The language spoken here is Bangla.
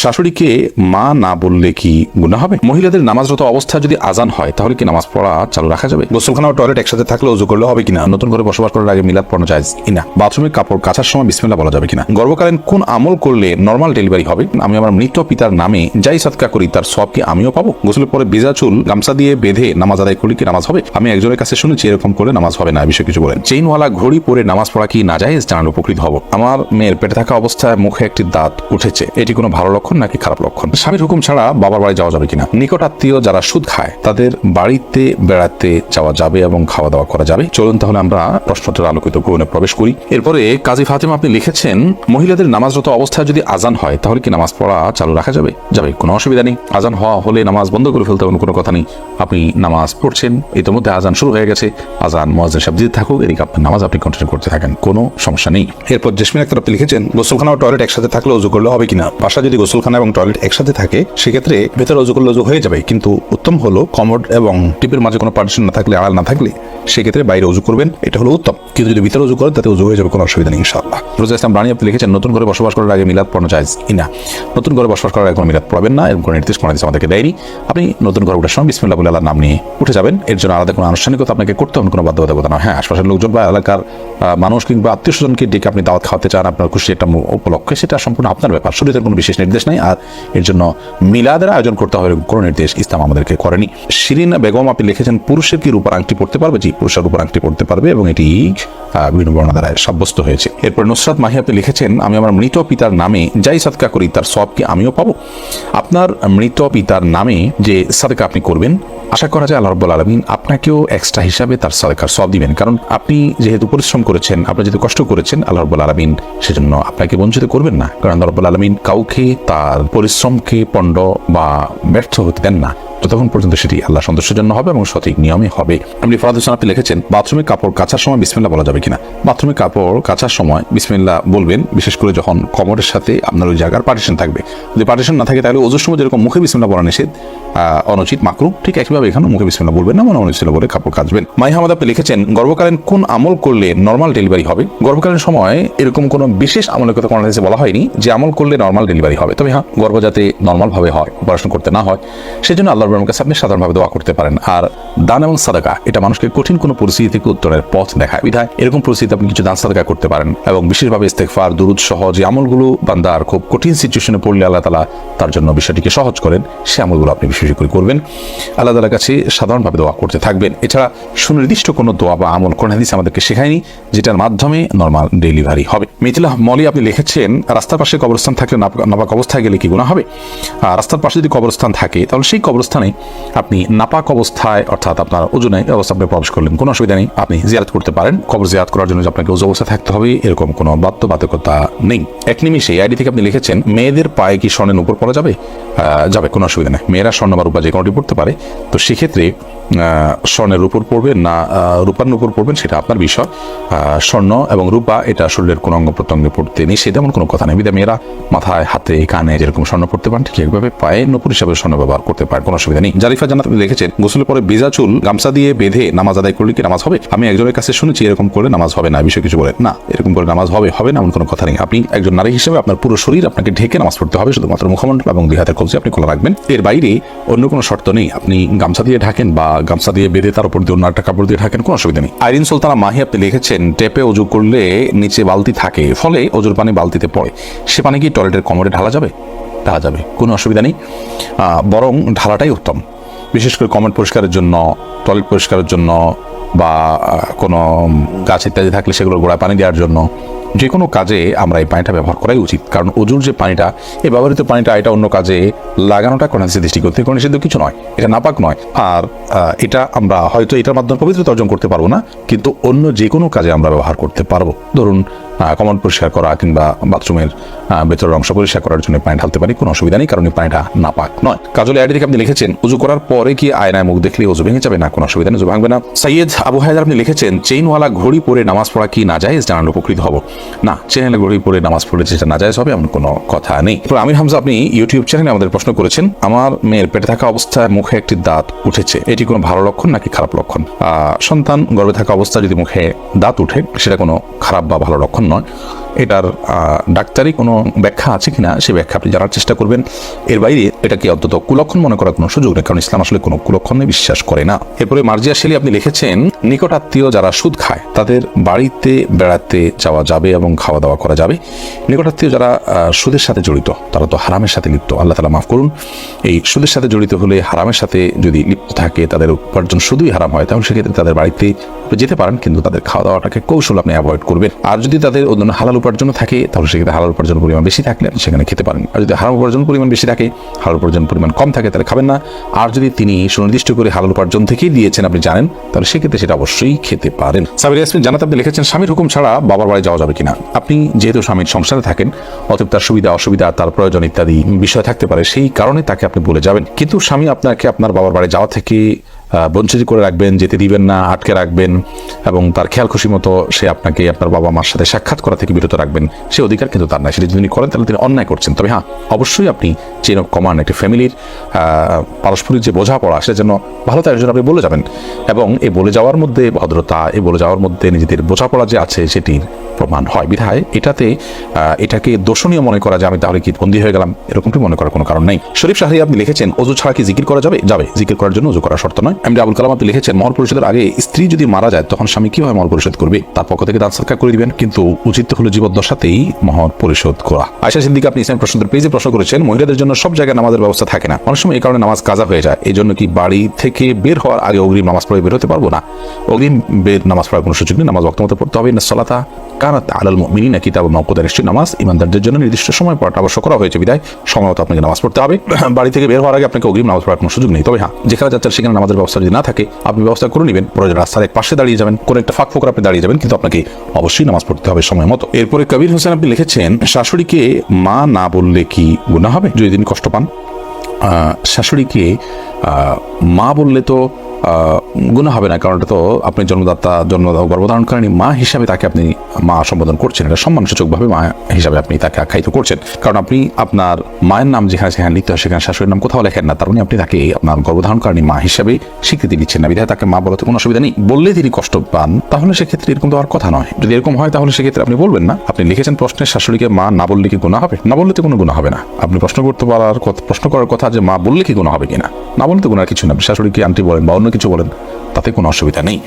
শাশুড়িকে মা না বললে কি গুনাহ হবে? মহিলাদের নামাজরত অবস্থা যদি আজান হয় তাহলে কি নামাজ পড়া চালু রাখা যাবে? গোসলখানা ও টয়লেট একসাথে থাকলে ওযু করলে হবে কিনা? নতুন করে বসবাস করার আগে মিলাদ পড়ানো জায়েজ কিনা? বাথরুমে কাপড় কাচার সময় বিসমিল্লাহ বলা যাবে কিনা? গর্ভকালীন কোন আমল করলে নরমাল ডেলিভারি হবে? আমি আমার মৃত পিতার নামে যাই সাদকা করি তার সওয়াব কি আমিও পাবো? গোসলের পরে ভেজা চুল গামছা দিয়ে বেঁধে নামাজ আদায় করলে কি নামাজ হবে? আমি একজনের কাছে শুনেছি এরকম করলে নামাজ হবে না, বিষয়ে কিছু বলেন। চেইনওয়ালা ঘড়ি পরে নামাজ পড়া কি নাজায়েজ? জানালে উপকৃত হব। আমার মেয়ের পেটে থাকা অবস্থায় মুখে একটি দাঁত উঠেছে, এটি কোনো ভালো লক্ষণ নাকি খারাপ লক্ষণ? স্বামীর হুকুম ছাড়া বাবার বাড়ি যাওয়া যাবে কিনা? নিকট আত্মীয় যারা সুদ খায় তাদের বাড়িতে বেড়াতে যাওয়া যাবে এবং খাওয়া দাওয়া করা যাবে? চলুন তাহলে আমরা প্রশ্নোত্তর আলোকিত ভবনে প্রবেশ করি। এরপরে কাজী ফাতেমা আপনি লিখেছেন, মহিলাদের নামাজরত অবস্থায় যদি আজান হয় তাহলে কি নামাজ পড়া চালু রাখা যাবে? যাবে, কোনো অসুবিধা নেই। আজান হওয়া হলে নামাজ বন্ধ করে ফেলতে হবে, কোনো কথা নেই। আপনি নামাজ পড়ছেন, ইতিমধ্যে আজান শুরু হয়ে গেছে, আজান মুয়াজ্জিন সাহেব দিতে থাকুক, এদিকে আপনার নামাজ আপনি কন্টিনিউ করতে থাকেন, কোনো সমস্যা নেই। এরপর জেসমিন আক্তার আপনি লিখেছেন, গোসলখানা ও টয়লেট একসাথে থাকলে ওযু করলে হবে কিনা? বাসা যদি গোসলখানা এবং টয়লেট একসাথে থাকে সেক্ষেত্রে ভেতরে ওযু করলে ওযু হয়ে যাবে, কিন্তু উত্তম হলো কমোড এবং টিপের মাঝে কোনো পার্টিশন না থাকলে, আড়াল না থাকলে সেক্ষেত্রে বাইরে ওযু করবেন, এটা হলো উত্তম। কিন্তু যদি ভিতরে ওযু করেন তাতে ওযু হয়ে যাবে, কোনো অসুবিধা নেই ইনশাআল্লাহ। রোজা ইসলাম রানী আপনি লিখেছেন, নতুন করে বসবাস করার আগে মিলাদ পড়ানো জায়েজ কিনা? নতুন করে বসবাস করার আগে কোনো মিলাদ পড়াবেন না, এরকম কোনো নির্দেশ কোনো হাদিস আমাদেরকে দেয়নি। আপনি নতুন ঘরে ওঠার সময় বিসমিল্লাহ বলে আল্লাহর নাম নিয়ে উঠে যাবেন, এর জন্য আলাদা কোনো আনুষ্ঠানিকতা আপনাকে করতে হবে, কোনো বাধ্যবাধকতা নয়। হ্যাঁ, আশপাশের লোকজন বা এলাকার মানুষ কিংবা আত্মীয় স্বজনকে ডেকে আপনি দাওয়াত খাওয়াতে চান আপনার খুশি একটা উপলক্ষে, সেটা সম্পূর্ণ আপনার ব্যাপার, শরীরের কোনো বিশেষ নির্দেশ নাই। আর এর জন্য মিলাদের আয়োজন করতে হবে কোনো নির্দেশ ইসলাম আমাদেরকে করেনি। শিরিন বেগম আপনি লিখেছেন, পুরুষের কি রূপার আংটি পড়তে পারবে? জি, পুরুষের রূপার আংটি পড়তে পারবে এবং এটি বিভিন্ন বর্ণনা দ্বারা সাব্যস্ত হয়েছে। এরপর নুসরাত মাহি আপনি লিখেছেন, আমি আমার মৃত পিতার নামে যাই সাদকা করি তার সওয়াব কি আমিও পাবো? আপনার মৃত পিতার নামে যে সাদকা আপনি করবেন, আশা করা যায় আল্লাহ রাব্বুল আলামিন আপনাকেও এক্সট্রা হিসাবে তার সাদকার সওয়াব দিবেন, কারণ আপনি যেহেতু পরিশ্রম করেছেন, আপনি যেহেতু কষ্ট করেছেন, আল্লাহ রাব্বুল আলামিন সেজন্য আপনাকে বঞ্চিত করবেন না, কারণ আল্লাহ রাব্বুল আলামিন কাউকে তার পরিশ্রমকে পণ্ড বা ব্যর্থ হতে দেন না যতক্ষণ পর্যন্ত সেটি আল্লাহ সন্তুষ্টের জন্য হবে এবং সঠিক নিয়মে হবে। আপনি ফরাদ হোসেন আপনি লিখেছেন, বাথরুমে কাপড় কাচার সময় বিসমিল্লাহ বলা যাবে কিনা? বাথরুমে কাপড় কাচার সময় বিসমিল্লাহ বলবেন, বিশেষ করে যখন কমরের সাথে আপনার ওই জায়গার পার্টিশন থাকবে। যদি পার্টিশন না থাকে তাহলে ওযুর সময় যেরকম মুখে বিসমিল্লাহ বলা নিষেধ, অনুচিত, মাকরুহ, ঠিক একইভাবে এখানে মুখে বিসমিল্লাহ বলবেন না, অনুচিত বলে কাপড় কাচবেন। মাই হামাদ আপনি লিখেছেন, গর্ভকালীন কোন আমল করলে নরমাল ডেলিভারি হবে? গর্ভকালীন সময় এরকম কোনো বিশেষ আমলের কথা কোনো হাদিসে বলা হয়নি যে আমল করলে নরমাল ডেলিভারি হবে। তবে হ্যাঁ, গর্ভ যাতে নরমাল ভাবে হয়, অপারেশন করতে না হয়, সেজন্য আল্লাহর কাছে আপনি সাধারণভাবে দোয়া করতে পারেন। আর দান এবং সাদাকা এটা মানুষকে কঠিন কোনো পরিস্থিতি থেকে উত্তরের পথ দেখায়, বিধায় এরকম পরিস্থিতিতে আপনি কিছু দান সাদাকা করতে পারেন এবং বিশেষভাবে ইস্তেগফার, দুরূদ সহ যে আমলগুলো বান্দার খুব কঠিন সিচুয়েশনে পড়লে আল্লাহ তাআলা তার জন্য বিষয়টিকে সহজ করেন, সে আমলগুলো আপনি বিশেষ করে করবেন, আল্লাহ তাআলার কাছে সাধারণভাবে দোয়া করতে থাকবেন। এছাড়া সুনির্দিষ্ট কোনো দোয়া বা আমল কোন হাদিস আমাদেরকে শেখায়নি যেটার মাধ্যমে নরমাল ডেলিভারি হবে। মিথিলা মলি আপনি লিখেছেন, রাস্তার পাশে কবরস্থান থাকলে নাপাক অবস্থায় গেলে কি গুনাহ হবে? রাস্তার পাশে যদি কবরস্থান থাকে তাহলে সেই কবরস্থানে আপনি নাপাক অবস্থায়, অর্থাৎ আপনার ওযু নাই অবস্থা আপনি প্রবেশ করলেন, কোনো অসুবিধা নেই, আপনি জিয়ারত করতে পারেন। কবর জিয়ারত করার জন্য আপনাকে ওযু অবস্থায় থাকতে হবে এরকম কোনো বাধ্যবাধকতা নেই। এক নিমিষে আইডি থেকে আপনি লিখেছেন, মেয়েদের পায়ে কি স্বর্ণের উপর পরা যাবে? যাবে, কোনো অসুবিধা নেই। মেয়েরা স্বর্ণ বা রূপা যে কোনোটি পড়তে পারে, তো সেক্ষেত্রে স্বর্ণের উপর পড়বেন না রূপার উপর পড়বেন সেটা আপনার বিষয়। স্বর্ণ এবং রূপা এটা শরীরের কোনো অঙ্গ প্রত্যঙ্গে পড়তে নেই, সেটা এমন কোনো কথা নেই। বিধায় মেয়েরা মাথায়, হাতে, কানে যেরকম স্বর্ণ পড়তে পারেন ঠিক একভাবে পায়ে নূপুর হিসাবে স্বর্ণ ব্যবহার করতে পারেন, কোনো অসুবিধা নেই। জারিফা জান্নাত লিখেছেন, গোসলের পরে ভেজা চুল গামছা দিয়ে বেঁধে নামাজ আদায় করলে কি নামাজ হবে? আমি একজনের কাছে শুনেছি এরকম করলে নামাজ হবে না, বিষয়ে কিছু বলেন। না, এরকম করে নামাজ হবে না এমন কোনো কথা নেই। আপনি একজন নারী হিসেবে আপনার পুরো শরীর আপনাকে ঢেকে নামাজ পড়তে হবে, শুধুমাত্র মুখমণ্ডল এবং দুই হাতের কবজি আপনি খোলা রাখবেন, এর বাইরে অন্য কোনো শর্ত নেই। আপনি গামছা দিয়ে ঢাকেন বা গামছা দিয়ে বেঁধে তার উপর দিয়ে অন্য একটা কাপড় দিয়ে ঢাকেন, কোনো অসুবিধা নেই। আইরিন সুলতানা মাহি আপনি লিখেছেন, টেপে ওযু করলে নিচে বালতি থাকে, ফলে ওযুর পানি বালতিতে পড়ে, সে পানি কি টয়লেটের কমোডে ঢালা যাবে? ঢালা যাবে, কোনো অসুবিধা নেই, বরং ঢালাটাই উত্তম। বিশেষ করে কমোড পরিষ্কারের জন্য, টয়লেট পরিষ্কারের জন্য বা কোনো গাছ ইত্যাদি থাকলে সেগুলোর গোড়ায় পানি দেওয়ার জন্য, যে কোনো কাজে আমরা এই পানিটা ব্যবহার করাই উচিত। কারণ ওযুর যে পানিটা, এই ব্যবহৃত পানিটা এটা অন্য কাজে লাগানোটা কোনো দৃষ্টিগত কোনো নিষিদ্ধ কিছু নয়, এটা নাপাক নয়। আর এটা আমরা হয়তো এটার মাধ্যমে পবিত্রতা অর্জন করতে পারবো না, কিন্তু অন্য যে কোনো কাজে আমরা ব্যবহার করতে পারবো। ধরুন কমন পরিষ্কার করা কিংবা বাথরুমের ভেতরের অংশ পরিষ্কার করার জন্য পানি ঢালতে পারি, কোনো অসুবিধা নেই, কারণ এই পানিটা নাপাক নয়। কাজলে আইডি থেকে আপনি লিখেছেন, ওযু করার পরে কি আয়নায় মুখ দেখলে ওযু ভেঙে যাবে? না, কোনো অসুবিধা নেই, ওযু ভাঙবে না। সৈয়দ আবু হায়দার আপনি লিখেছেন, চেইনওয়ালা ঘড়ি পরে নামাজ পড়া কি নাজায়েজ? জানালে উপকৃত হব। না, চেইনওয়ালা ঘড়ি পরে নামাজ পড়লে যেটা নাজায়েজ হবে এমন কোনো কথা নেই। আমির হামজা আপনি ইউটিউব চ্যানেলে আমাদের প্রশ্ন করেছেন, আমার মেয়ের পেটে থাকা অবস্থায় মুখে একটি দাঁত উঠেছে, এটি কোনো ভালো লক্ষণ নাকি খারাপ লক্ষণ? সন্তান গর্ভে থাকা অবস্থায় যদি মুখে দাঁত উঠে সেটা কোনো খারাপ বা ভালো লক্ষণ নয়। এটার ডাক্তারি কোনো ব্যাখ্যা আছে কিনা সেই ব্যাখ্যা আপনি জানার চেষ্টা করবেন। এর বাইরে এটাকে অন্তত কুলক্ষণ মনে করার কোনো সুযোগ নেই, কারণ ইসলাম আসলে কোনো কুলক্ষণে বিশ্বাস করে না। এরপরে মার্জিয়া শেলি আপনি লিখেছেন, নিকট আত্মীয় যারা সুদ খায় তাদের বাড়িতে বেড়াতে যাওয়া যাবে এবং খাওয়া দাওয়া করা যাবে। নিকট আত্মীয় যারা সুদের সাথে জড়িত তারা তো হারামের সাথে লিপ্ত, আল্লাহ তাআলা মাফ করুন। এই সুদের সাথে জড়িত হলে, হারামের সাথে যদি লিপ্ত থাকে, তাদের উপার্জন শুধুই হারাম হয়, তাহলে সেক্ষেত্রে তাদের বাড়িতে যেতে পারেন, কিন্তু তাদের খাওয়া দাওয়াটাকে কৌশল আপনি অ্যাভয়েড করবেন। আর যদি তাদের অন্যান্য হালাল উপার্জন থাকে তাহলে সেক্ষেত্রে হালাল উপার্জন পরিমাণ বেশি থাকলে আপনি সেখানে খেতে পারেন। আর যদি হারাম উপার্জন পরিমাণ বেশি থাকে, হালাল উপার্জন পরিমাণ কম থাকে, তাহলে খাবেন না। আর যদি তিনি সুনির্দিষ্ট করে হালাল উপার্জন থেকেই দিয়েছেন আপনি জানেন, তাহলে সেক্ষেত্রে সেটা অবশ্যই খেতে পারেন। সাবির ইয়াসমিন জানাতে আপনি লিখেছেন, স্বামীর হুকুম ছাড়া বাবার বাড়ি যাওয়া যাবে কিনা। আপনি যেহেতু স্বামীর সংসারে থাকেন, অতএব তার সুবিধা অসুবিধা, তার প্রয়োজন ইত্যাদি বিষয় থাকতে পারে, সেই কারণে তাকে আপনি বলে যাবেন। কিন্তু স্বামী আপনাকে আপনার বাবার বাড়ি যাওয়া থেকে বঞ্চিত করে রাখবেন, যেতে দিবেন না, আটকে রাখবেন এবং তার খেয়াল খুশি মতো সে আপনাকে আপনার বাবা মার সাথে সাক্ষাৎ করা থেকে বিরত রাখবেন, সে অধিকার কিন্তু তার নাই। সেটা যদি করেন তাহলে তিনি অন্যায় করছেন। তবে হ্যাঁ, অবশ্যই আপনি চেইন অফ কমান্ড, একটি ফ্যামিলির পারস্পরিক যে বোঝাপড়া, সেটার জন্য ভালো তার জন্য আপনি বলে যাবেন। এবং এই বলে যাওয়ার মধ্যে ভদ্রতা, এই বলে যাওয়ার মধ্যে নিজেদের বোঝাপড়া যে আছে সেটির প্রমাণ হয় বিধায় এটাকে দোষণীয় মনে করা যে আমি তাহলে কি বন্দী হয়ে গেলাম, এরকমটি মনে করার কোনো কারণ নেই। শরীফ শাহরি আপনি লিখেছেন, অজু ছাড়া কি জিকির করা যাবে? যাবে, জিকির করার জন্য অজু করা শর্ত নয়। এমডি আবুল কালাম আপনি লিখেছেন, মহর পরিশোধের আগে স্ত্রী যদি মারা যায় তখন স্বামী কিভাবে মহর পরিশোধ করবে? তার পক্ষ থেকে দান সদকা করে দিবেন, কিন্তু উচিত হলো জীবদ্দশাতেই মহর পরিশোধ করা। আয়েশা সিদ্দিকা আপনি ইসলাম প্রশ্নের পেজে প্রশ্ন করেছেন, মহিলাদের জন্য সব জায়গায় নামাজের ব্যবস্থা থাকে না, অনেক সময় এই কারণে নামাজ কাজা হয়ে যায়, এই জন্য কি বাড়ি থেকে বের হওয়ার আগে অগ্রিম নামাজ পড়ে বের হতে পারবো না? অগ্রিম বের নামাজ পড়ার কোনো সুযোগ নেই, নামাজ ওয়াক্ত মতো পড়তে হবে। ইন্না সলাতা কানাত আলাল মুমিনিনা কিতাবাম মাওকুতা, নিশ্চয়ই নামাজ ইমানদারদের জন্য নির্দিষ্ট সময় পড়াটা আবশ্যক করা হয়েছে, বিধায় সময় মতো আপনাকে নামাজ পড়তে হবে। বাড়ি থেকে বের হওয়ার আগে আপনাকে অগ্রিম নামাজ পড়ার কোনো সুযোগ নেই। তবে হ্যাঁ, যেখানে যাচ্ছেন সেখানে নামাজের ব্যবস্থা যদি না থাকে আপনি ব্যবস্থা করে নেবেন, প্রয়োজন রাস্তার এক পাশে দাঁড়িয়ে যাবেন, কোনো একটা ফাঁক ফোকর আপনি দাঁড়িয়ে যাবেন, কিন্তু আপনাকে অবশ্যই নামাজ পড়তে হবে সময় মতো। এরপরে কবির হোসেন আপনি লিখেছেন, শাশুড়িকে মা না বললে কি গুনাহ হবে যদি তিনি কষ্ট পান? শাশুড়িকে মা বললে তো গুনাহ হবে না, কারণ এটা তো আপনি গর্ভধারণকারী মা হিসাবে তাকে আপনি মা সম্বোধন করছেন, এটা সম্মানসূচকভাবে মা হিসাবে আপনি তাকে আখ্যায়িত করছেন। কারণ আপনি আপনার মায়ের নাম যেখানে সেখানে লিখতে হয় সেখানে শাশুড়ির নাম কোথাও লেখেন না, তার মানে আপনি তাকে আপনার গর্ভধারণকারী মা হিসাবে স্বীকৃতি দিচ্ছেন না, বিধায় তাকে মা বলাতে কোনো অসুবিধা নেই। বললে তিনি কষ্ট পান তাহলে সেক্ষেত্রে এরকম তো আর কথা নয়। যদি এরকম হয় তাহলে সেক্ষেত্রে আপনি বলবেন না। আপনি লিখেছেন প্রশ্নে, শাশুড়িকে মা না বললে কি গুনাহ হবে? না বললে তো কোনো গুনাহ হবে না। আপনি প্রশ্ন করার কথা যে মা বললে কি গুনাহ হবে কিনা, না বললে তো গুনাহ কিছু না। শাশুড়িকে আন্টি বলেন বা অন্য কিছু বলেন, তাতে কোনো অসুবিধা নেই।